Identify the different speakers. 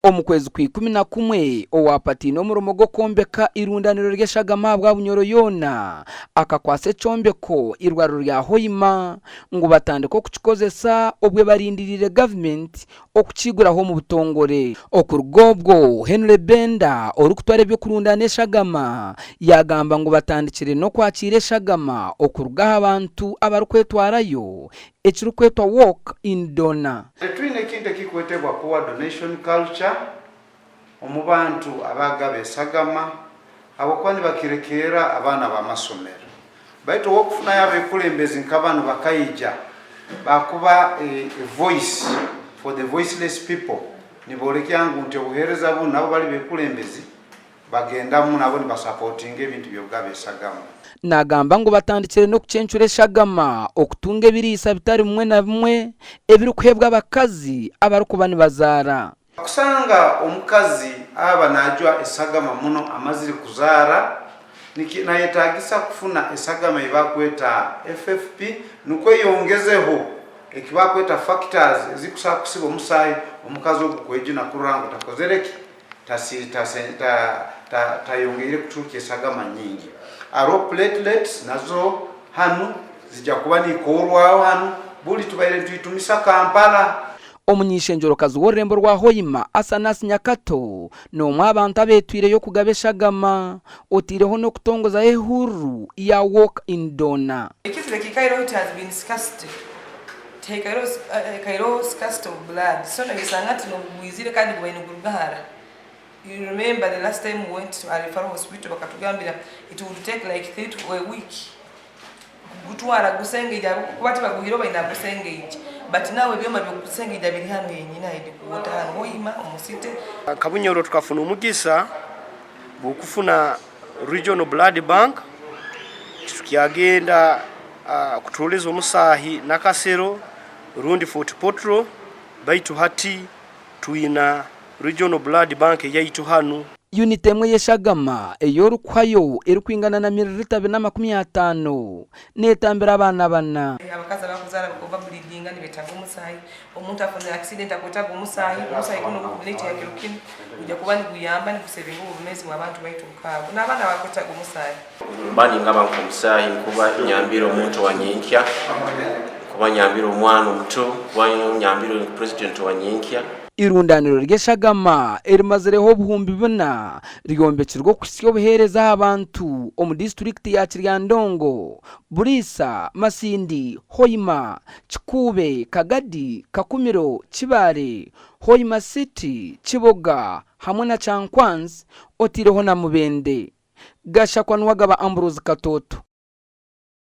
Speaker 1: Omukwezi kwa 11 owapatine omuromo gwo kwombeka irundaniro ry'eshagama bwa Bunyoro yona akakwasa ecombeko irwariro rya Hoima ngo batandika okukikozesa obwe barindirire government okukiguraho mu butongore. Okurugobwo Henry Benda orukutwara ebyo kurundana eshagama yagamba ngo batandikire no kwakira eshagama okurugaho abantu abarukwetwarayo ekirukwetwa walk in donor.
Speaker 2: Twine ekintu ekikwetebwa poor donation culture omubantu abagabe esagama abokwani bakirekera abana b'amasomero baitu wokufuna yabekulembezi nk'abantu bakayija bakuba a voice for the voiceless people nibolekyangu nti obuhereza bu nabo bali bekulembezi bagenda mu nabo nibasupporting ebintu byogabe esagama.
Speaker 1: Nagamba ngo batandikire no kucencura eshagama okutunga ebirisa bitari mwe na bimwe ebirukwebwa abakazi abarukuba nibazara.
Speaker 2: Kusanga omukazi aba najwa esagama muno amaziri kuzara nayetagisa kufuna esagama ibakweta FFP nukweyongezeho ekibakweta factors ezikusa kusiba omusayi omukazi ogukweje nakurango takozereki tayongere kutuka esagama nyingi. Aro platelets nazo hanu zijja kuba nikorwa hanu buli tubaire tuitumisa Kampala.
Speaker 1: Omunyishenjorokazi w'orurembo rwa Hoima Asanas Nyakato n'omwe abantu abetwireyo kugaba eshagama otireho no kutongoza ehuru ya walk in donor.
Speaker 3: Kairo has been scarcity. Kairo scarcity of blood. So na bisangati no bwizire kandi kubaino gurugahara. You remember the last time we went to a referral hospital bakatugambira it would take like 3 to a week. Gutwara gusengeja kubati baguhiro baina gusengeja. But now ebyoma byokusengeja biri hano yenyina idi kuwota hano Hoima omusite.
Speaker 4: Kabunyoro tukafuna omugisa bukufuna regional blood bank tukyagenda kutoleza omusahi nakasero rundi Fort Potro baitu hati tuina regional blood bank yaitu hanu.
Speaker 1: Unit emwe yeshagama eyorukwayo erukwingana na mililita 250 netambira abana bana.
Speaker 3: Abakaza bakuzara bakova bleeding ni betaga umusayi omuntu afuna accident akotaga umusayi kuno kubinete ya kirukini ujya kubani kuyamba ni kusevinga ubumezi mu abantu baitu mukabo nabana bakotaga umusayi
Speaker 5: bani ngaba nkumusayi kuba nyambiro omuntu wanyinkya kuba nyambiro omwana omuto kuba nyambiro president wanyinkya.
Speaker 1: Irundaniro ry'eshagama erimazireho obuhumbi buna ryombekirwa kusyo obuhereza abantu omu district ya Kiryandongo, Burisa, Masindi, Hoima, Kikube, Kagadi, Kakumiro, Kibale, Hoima City, Kiboga hamwe na Kyankwanzi otireho na Mubende. Gashakwa n'uwagaba Ambrose Katoto.